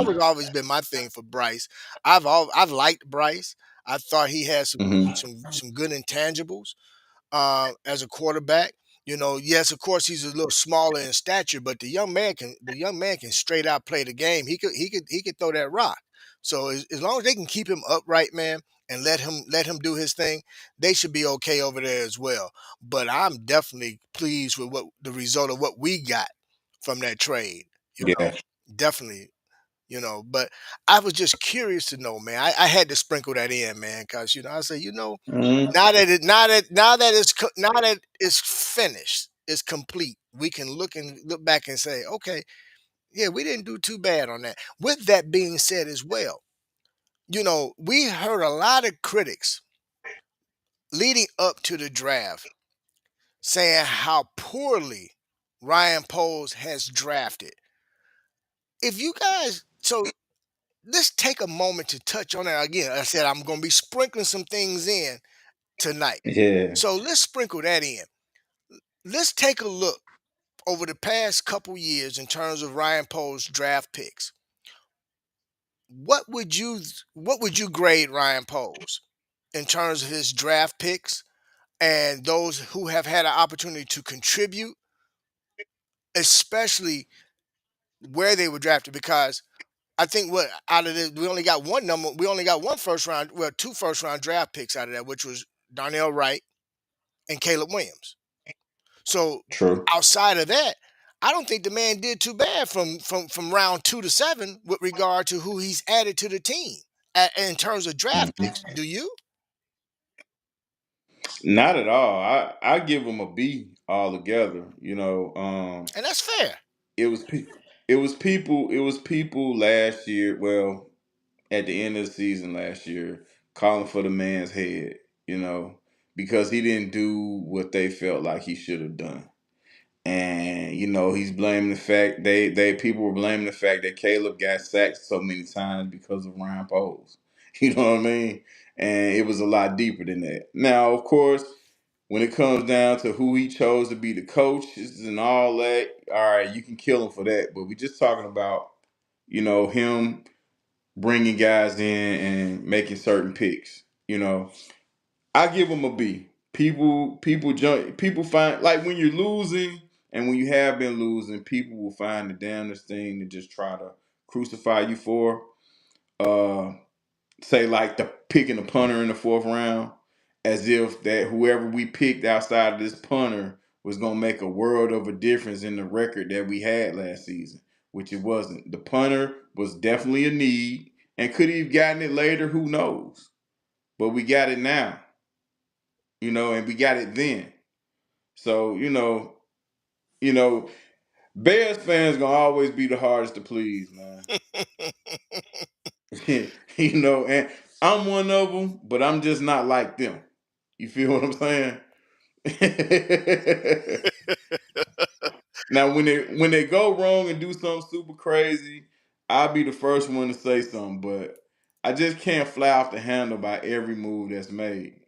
was Hmm. always been my thing for Bryce. I've liked Bryce. I thought he had Hmm. some good intangibles as a quarterback. Yes, of course he's a little smaller in stature, but the young man can straight out play the game. He could throw that rock. So as long as they can keep him upright, man, and let him do his thing, they should be okay over there as well. But I'm definitely pleased with what the result of what we got from that trade. Yeah. Definitely. But I was just curious to know, man. I had to sprinkle that in, man, because I said, Hmm. now that it's finished, it's complete. We can look back and say, okay, yeah, we didn't do too bad on that. With that being said, as well, we heard a lot of critics leading up to the draft saying how poorly Ryan Poles has drafted. If you guys, so let's take a moment to touch on that again. I said I'm going to be sprinkling some things in tonight, Yeah. so let's sprinkle that in. Let's take a look over the past couple years in terms of Ryan Poe's draft picks. What would you grade Ryan Poe's in terms of his draft picks and those who have had an opportunity to contribute, especially where they were drafted? Because I think what out of this, we only got one first round, well, two first round draft picks out of that, which was Darnell Wright and Caleb Williams. So True. outside of that, I don't think the man did too bad from round 2 to 7 with regard to who he's added to the team in terms of draft Hmm. picks. Do you? Not at all. I give him a B altogether. And that's fair. It was pe- it was people last year. Well, at the end of the season last year, calling for the man's head. You know, because he didn't do what they felt like he should have done. And he's blaming the fact they people were blaming the fact that Caleb got sacked so many times because of Ryan Poles. You know what I mean? And it was a lot deeper than that. Now, of course, when it comes down to who he chose to be the coaches and all that, all right, you can kill him for that. But we're just talking about him bringing guys in and making certain picks. I give them a B. People find like when you're losing and when you have been losing, people will find the damnedest thing to just try to crucify you for. Uh, Say like the picking a punter in the fourth round, as if that whoever we picked outside of this punter was gonna make a world of a difference in the record that we had last season, which it wasn't. The punter was definitely a need, and could he have gotten it later? Who knows? But we got it now, and we got it then. So you know, Bears fans gonna always be the hardest to please, man. And I'm one of them, but I'm just not like them. You feel what I'm saying? Now, when they go wrong and do something super crazy, I'll be the first one to say something. But I just can't fly off the handle by every move that's made,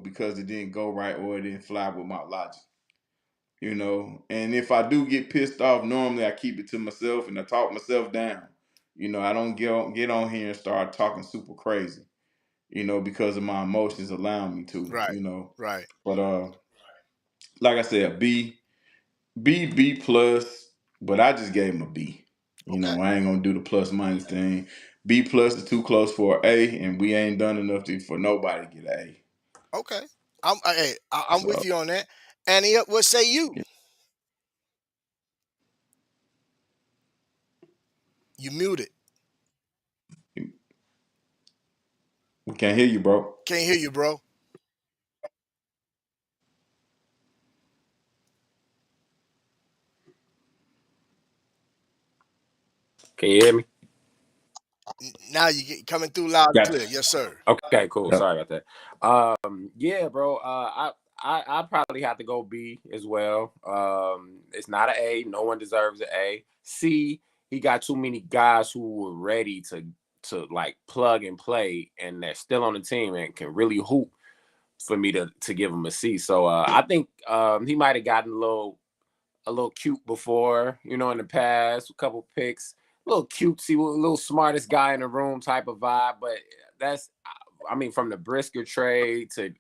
because it didn't go right or it didn't fly with my logic. And if I do get pissed off, normally I keep it to myself and I talk myself down. I don't get on here and start talking super crazy, because of my emotions allowing me to, Right. Right. But like I said, a B plus, but I just gave him a B. You Okay. know, I ain't gonna do the plus minus thing. B plus is too close for an A, and we ain't done enough for nobody to get an A. Okay. I'm with So you on that. Annie, what say you? yeah. You muted. We can't hear you, bro. Can't hear you, bro. Can you hear me? Now you get coming through loud and Gotcha. clear. Yes, sir. Okay, cool. Yep. Sorry about that. Yeah, bro. I probably have to go B as well. It's not an A. No one deserves an A. C. He got too many guys who were ready to like plug and play, and they're still on the team and can really hoop for me to give him a C. So I think he might have gotten a little cute before, you know, in the past, a couple picks, a little cutesy, a little smartest guy in the room type of vibe. But that's, I mean, from the Brisker trade to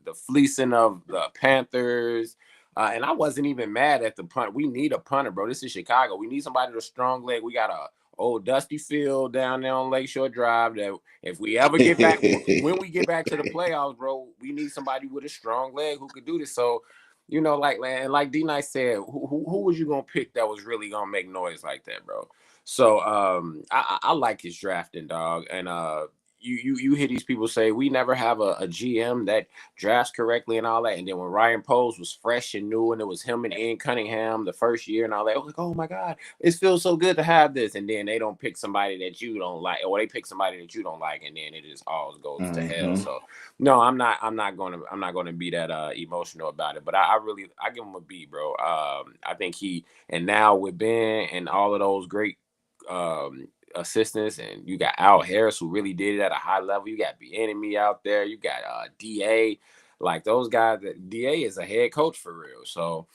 the fleecing of the Panthers. And I wasn't even mad at the punt. We need a punter, bro. This is Chicago. We need somebody with a strong leg. We got a old dusty field down there on Lakeshore Drive that if we ever get back, when we get back to the playoffs, bro, we need somebody with a strong leg who could do this. So you know, like D Nice said, who was you gonna pick that was really gonna make noise like that, bro? So I like his drafting, dog. And you hear these people say we never have a GM that drafts correctly and all that. And then when Ryan Poles was fresh and new, and it was him and Ian Cunningham the first year and all that, I was like, oh my God, it feels so good to have this. And then they don't pick somebody that you don't like, or they pick somebody that you don't like, and then it just all goes to hell. Mm-hmm. So no, I'm not gonna be that emotional about it. But I give him a B, bro. I think and now with Ben and all of those great assistants, and you got Al Harris who really did it at a high level. You got Enemy out there. You got Da. Like those guys. That Da is a head coach for real. So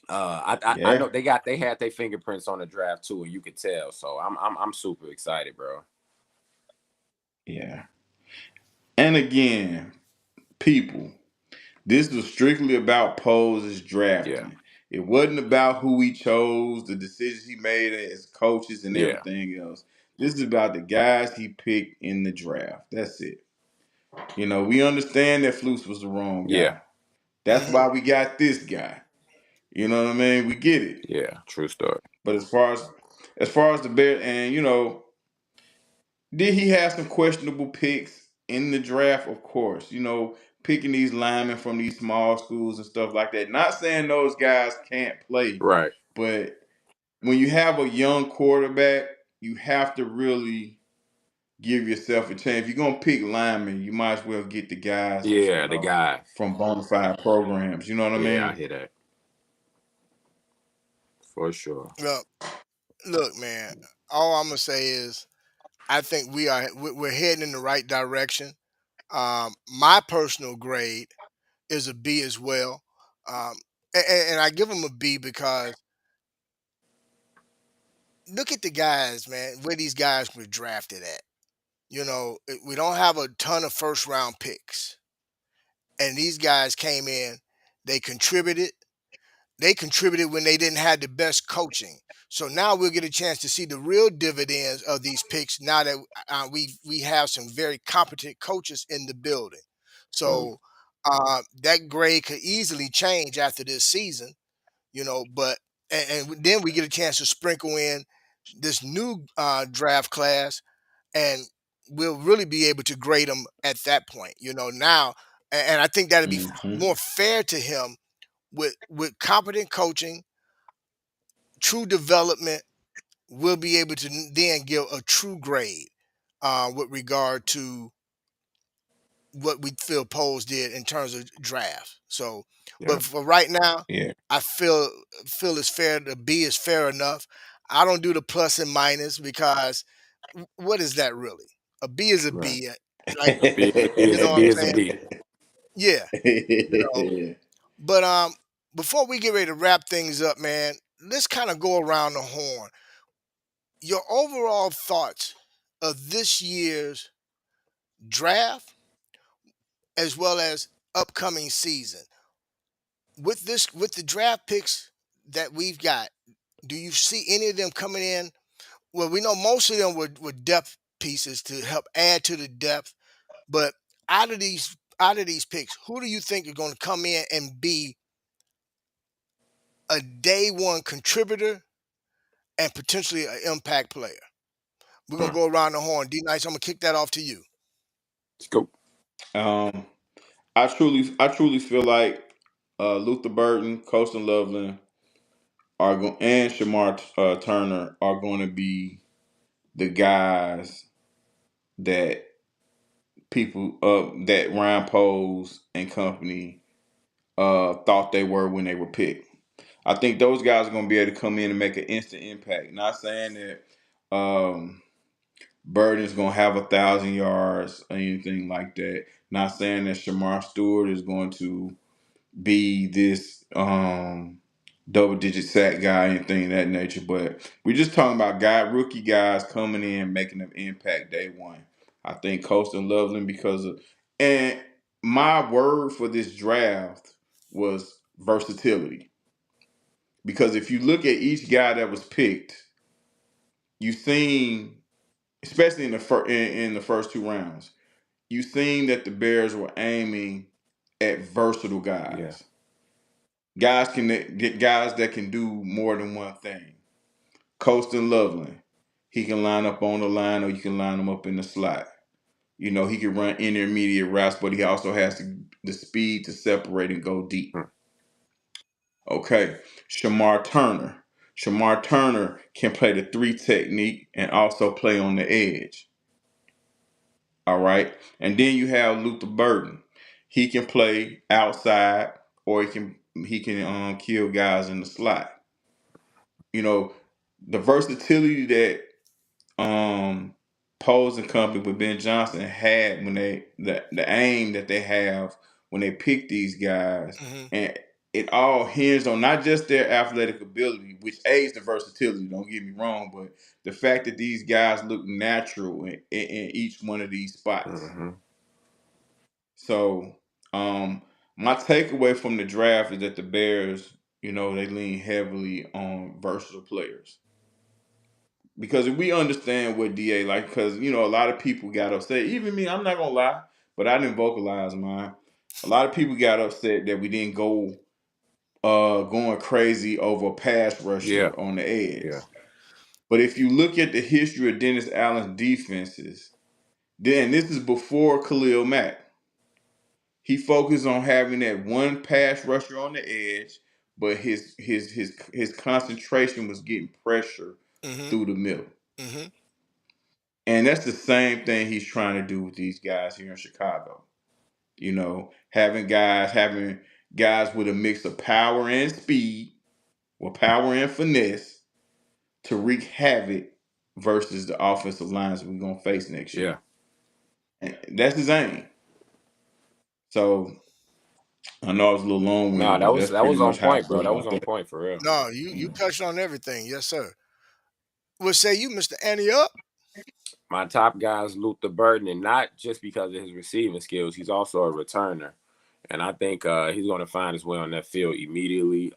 I Yeah. know they had their fingerprints on the draft too, and you could tell. So I'm super excited, bro. Yeah. And again, people, this was strictly about Pose's Yeah, drafting. It wasn't about who he chose, the decisions he made as coaches, and yeah, everything else. This is about the guys he picked in the draft. That's it. You know, we understand that Flus was the wrong yeah, guy. That's Hmm. why we got this guy. You know what I mean? We get it. yeah. True story. But as far as the Bears, and did he have some questionable picks in the draft? Of course. Picking these linemen from these small schools and stuff like that. Not saying those guys can't play, Right. but when you have a young quarterback, you have to really give yourself a chance. If you're gonna pick linemen, you might as well get the guys Yeah, the guy. from bona fide programs. You know what I Yeah, I mean? hear that for sure. Well, look, man. All I'm gonna say is I think we're heading in the right direction. My personal grade is a B as well. Um, and I give him a B because look at the guys, man, where these guys were drafted at. We don't have a ton of first round picks. And these guys came in, they contributed. They contributed when they didn't have the best coaching. So now we'll get a chance to see the real dividends of these picks now that we have some very competent coaches in the building. Oh, So that grade could easily change after this season, but and then we get a chance to sprinkle in this new draft class, and we'll really be able to grade them at that point. Now, and I think that'd be Hmm. more fair to him with competent coaching, true development. We'll be able to then give a true grade with regard to what we feel Poles did in terms of draft. So, yeah, but for right now, Yeah. I feel it's fair. The B is fair enough. I don't do the plus and minus because what is that really? A B is a right. B. Like, A B is a B you is a know what B I'm is a saying? B. Yeah. You know. But before we get ready to wrap things up, man, let's kind of go around the horn. Your overall thoughts of this year's draft as well as upcoming season. with the draft picks that we've got, do you see any of them coming in? Well, we know most of them were depth pieces to help add to the depth, but out of these picks, who do you think are going to come in and be a day one contributor and potentially an impact player? We're gonna go around the horn. D Nice, I'm gonna kick that off to you. Let's go. Um, I truly feel like Luther Burton, Colston Loveland are going and Shamar Turner are going to be the guys that people that Ryan Pose and company thought they were when they were picked. I think those guys are going to be able to come in and make an instant impact. Not saying that Burden's going to have 1,000 yards or anything like that. Not saying that Shamar Stewart is going to be this double digit sack guy, anything of that nature. But we're just talking about rookie guys coming in, making an impact day one. I think Colston Loveland and my word for this draft was versatility. Because if you look at each guy that was picked, you've seen, especially in the first two rounds, you've seen that the Bears were aiming at versatile Yeah. guys. Guys can get guys that can do more than one thing. Colston Loveland, he can line up on the line, or you can line him up in the slot. You know, he can run intermediate routes, but he also has the speed to separate and go deep. Okay, Shamar Turner. Shamar Turner can play the 3 technique and also play on the edge. All right, and then you have Luther Burden. He can play outside, or he can kill guys in the slot. You know, the versatility that Pose and company with Ben Johnson had when the aim that they have when they pick these guys, Hmm. and it all hinged on not just their athletic ability, which aids the versatility, don't get me wrong, but the fact that these guys look natural in each one of these spots. Mm-hmm. So my takeaway from the draft is that the Bears, you know, they lean heavily on versatile players. Because we understand what DA like, because you know a lot of people got upset. Even me, I'm not gonna lie, but I didn't vocalize mine. A lot of people got upset that we didn't go going crazy over a pass Yeah. rusher on the edge. Yeah. But if you look at the history of Dennis Allen's defenses, then this is before Khalil Mack. He focused on having that one pass rusher on the edge, but his concentration was getting pressure Hmm. through the middle. Hmm. And that's the same thing he's trying to do with these guys here in Chicago. You know, having guys with a mix of power and speed, or power and finesse, to wreak havoc versus the offensive lines we're gonna face next Yeah. year. And that's his aim. So I know I was a little long No, winded, but that's that pretty was on much how I point, bro. feel That was about on that. point for real. No, you Yeah. touched on everything. Yes, sir. What say you, Mr. Annie up? My top guy is Luther Burden, and not just because of his receiving skills, he's also a returner. And I think he's going to find his way on that field immediately.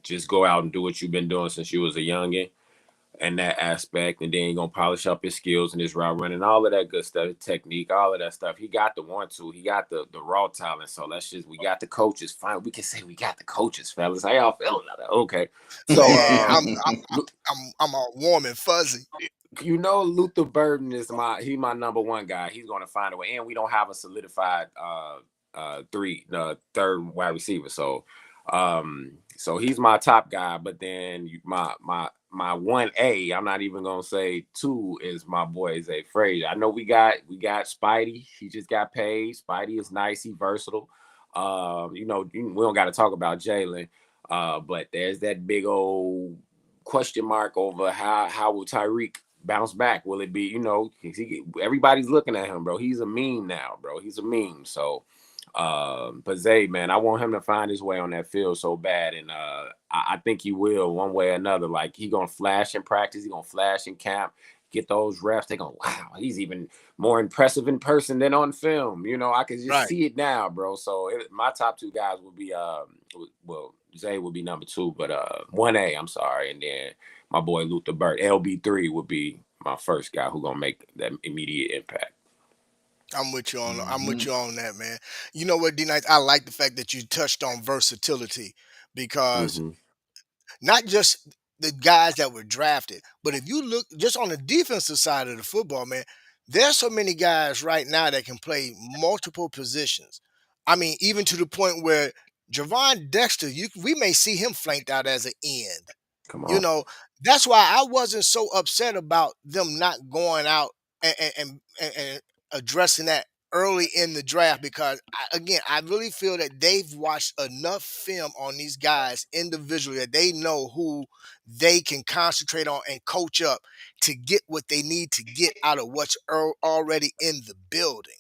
Just go out and do what you've been doing since you was a youngin', and that aspect, and then you're going to polish up his skills and his route running, all of that good stuff, technique, all of that stuff. He got the 1-2. He got the raw talent. So we got the coaches. Fine, we can say we got the coaches, fellas. How y'all feeling about that? Okay. So, Man, I'm all warm and fuzzy. you know, Luther Burden is my number one guy. He's going to find a way, and we don't have a solidified third wide receiver. So he's my top guy. But then my 1A, I'm not even gonna say 2, is my boy Zay Frazier. I know we got Spidey. He just got paid. Spidey is nice. He versatile. You know, we don't got to talk about Jalen. But there's that big old question mark over how will Tyreek bounce back? Will it be, you know, everybody's looking at him, bro. He's a meme now, bro. He's a meme. So but Zay, man, I want him to find his way on that field so bad. And I think he will one way or another. Like, he gonna flash in practice, he gonna flash in camp. get those reps, they go, wow, he's even more impressive in person than on film. I can just Right. see it now, bro. So my top two guys would be well, Zay would be number two, but 1A, I'm sorry, and then my boy Luther Burt, LB3 would be my first guy who gonna make that immediate impact. I'm with you on. I'm with Mm-hmm. you on that, man. You know what, D Nice? I like the fact that you touched on versatility because Mm-hmm. not just the guys that were drafted, but if you look just on the defensive side of the football, man, there's so many guys right now that can play multiple positions. I mean, even to the point where Javon Dexter, we may see him flanked out as an end. Come You on. know, that's why I wasn't so upset about them not going out and addressing that early in the draft because again, I really feel that they've watched enough film on these guys individually that they know who they can concentrate on and coach up to get what they need to get out of what's already in the building.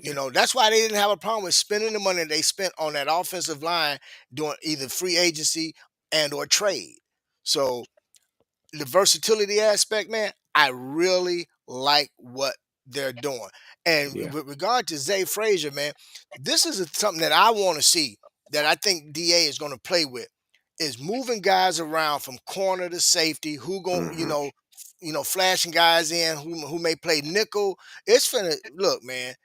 You Yeah. know, that's why they didn't have a problem with spending the money they spent on that offensive line doing either free agency and or trade. So the versatility aspect, man, I really like what they're doing. And Yeah. with regard to Zay Frazier, man, this is something that I want to see that I think DA is going to play with is moving guys around from corner to safety, who going, Mm-hmm. flashing guys in who may play nickel. It's finna look, man,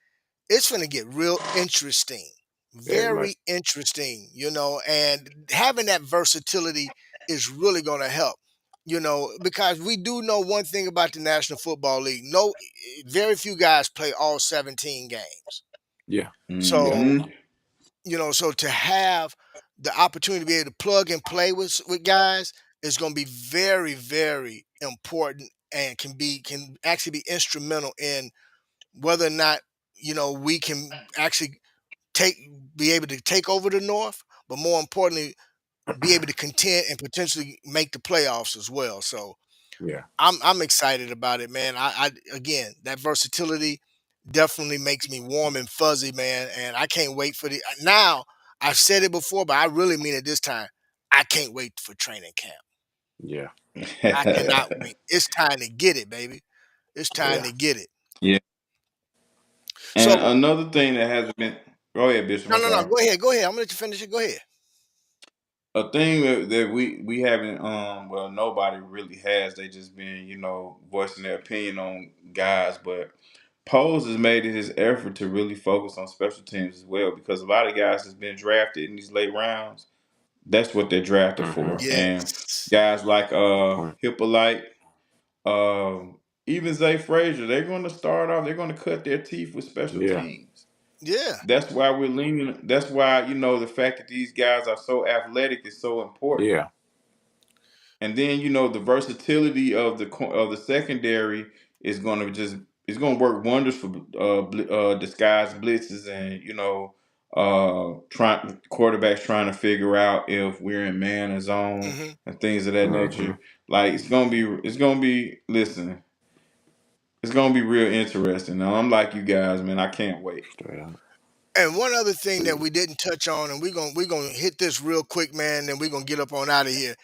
it's going to get real interesting, Very much. very interesting, and having that versatility is really going to help, because we do know one thing about the National Football League. No, very few guys play all 17 games. Yeah. Yeah. So, Mm-hmm. so to have the opportunity to be able to plug and play with guys is going to be very, very important and can actually be instrumental in whether or not we can actually take be able to take over the North, but more importantly, be able to contend and potentially make the playoffs as well. So Yeah. I'm excited about it, man. I again, that versatility definitely makes me warm and fuzzy, man, and I can't wait for the now. I've said it before, but I really mean it this time. I can't wait for training camp. Yeah. I cannot wait. It's time to get it, baby. It's time Yeah. to get it. Yeah. So And another thing that hasn't been. Go ahead, Bishop. no, I'm no, no. sorry. Go ahead. Go ahead. I'm gonna let you finish it. Go ahead. A thing that we haven't well nobody really has. They just been voicing their opinion on guys, but Pose has made it his effort to really focus on special teams as well because a lot of guys has been drafted in these late rounds. That's what they're drafted Mm-hmm. for, and Yes. guys like Good point. Hippolyte, even Zay Frazier, they're going to start off. They're going to cut their teeth with special Yeah. teams. Yeah. That's why we're leaning. That's why the fact that these guys are so athletic is so important. Yeah. And then the versatility of the secondary is going to it's going to work wonders for disguised blitzes and trying quarterbacks trying to figure out if we're in man or zone Hmm. and things of that Mm-hmm. nature. Like it's gonna be listen, it's gonna be real interesting. Now I'm like you guys, man. I can't wait. Straight up. And one other thing that we didn't touch on, and we're gonna hit this real quick, man, then we're gonna get up on out of here.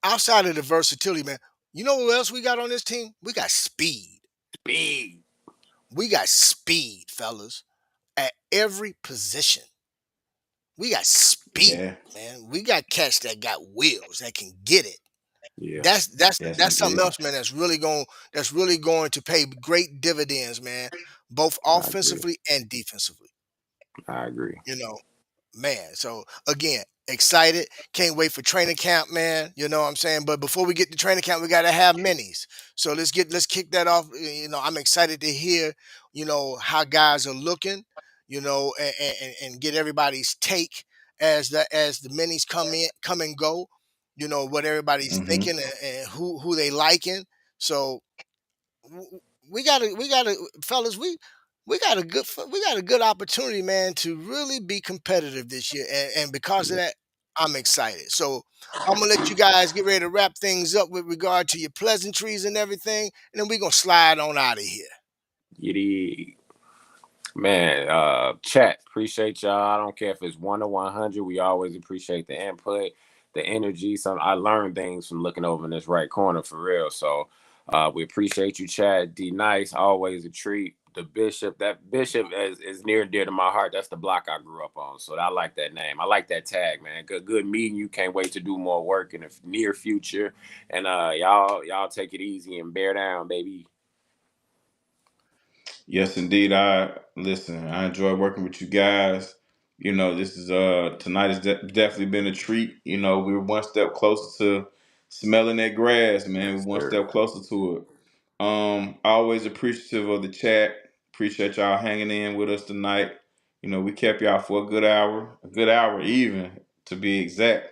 Outside of the versatility, man, you know what else we got on this team? We got speed. Speed. We got speed, fellas, at every position. We got speed, Yeah. man. We got cats that got wheels that can get it. Yeah. That's that's Yes, that's something indeed. else, man. That's really going to pay great dividends, man, both I agree. offensively and defensively. I agree. You know, man. So again, excited. Can't wait for training camp, man. You know what I'm saying? But before we get to training camp, we gotta have minis. So let's kick that off. I'm excited to hear, how guys are looking, and get everybody's take as the minis come and go, what everybody's Hmm. thinking and who they liking. So w- we got to fellas, we got a good opportunity, man, to really be competitive this year, and because of Yeah. that, I'm excited. So I'm gonna let you guys get ready to wrap things up with regard to your pleasantries and everything, and then we're gonna slide on out of here. Giddy. Man, chat. Appreciate y'all. I don't care if it's 1 to 100. We always appreciate the input, the energy. I learned things from looking over in this right corner for real. So We appreciate you, Chad. D Nice, always a treat. The Bishop, that Bishop is near and dear to my heart. That's the block I grew up on, so I like that name. I like that tag, man. Good meeting you. Can't wait to do more work in the near future. And y'all take it easy and bear down, baby. Yes, indeed. I enjoy working with you guys. This is tonight has definitely been a treat. We were one step closer to smelling that grass, man. Yes, We're one sir. step closer to it. Always appreciative of the chat. Appreciate y'all hanging in with us tonight. We kept y'all for a good hour even to be exact.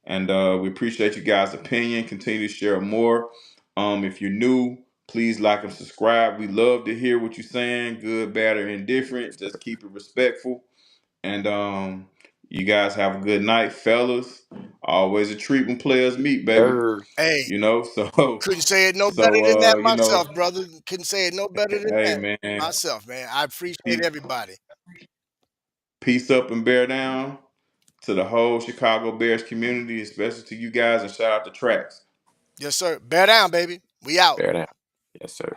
And we appreciate you guys' opinion. Continue to share more. If you're new, please like and subscribe. We love to hear what you're saying, good, bad, or indifferent. Just keep it respectful. And you guys have a good night, fellas. Always a treat when players meet, baby. Sir. Hey, So couldn't say it no better than so that myself, brother. Couldn't say it no better than hey that man, myself, man. I appreciate peace, everybody. peace up and bear down to the whole Chicago Bears community, especially to you guys, and shout out to Trax. Yes, sir. Bear down, baby. We out. Bear down. Yes, sir.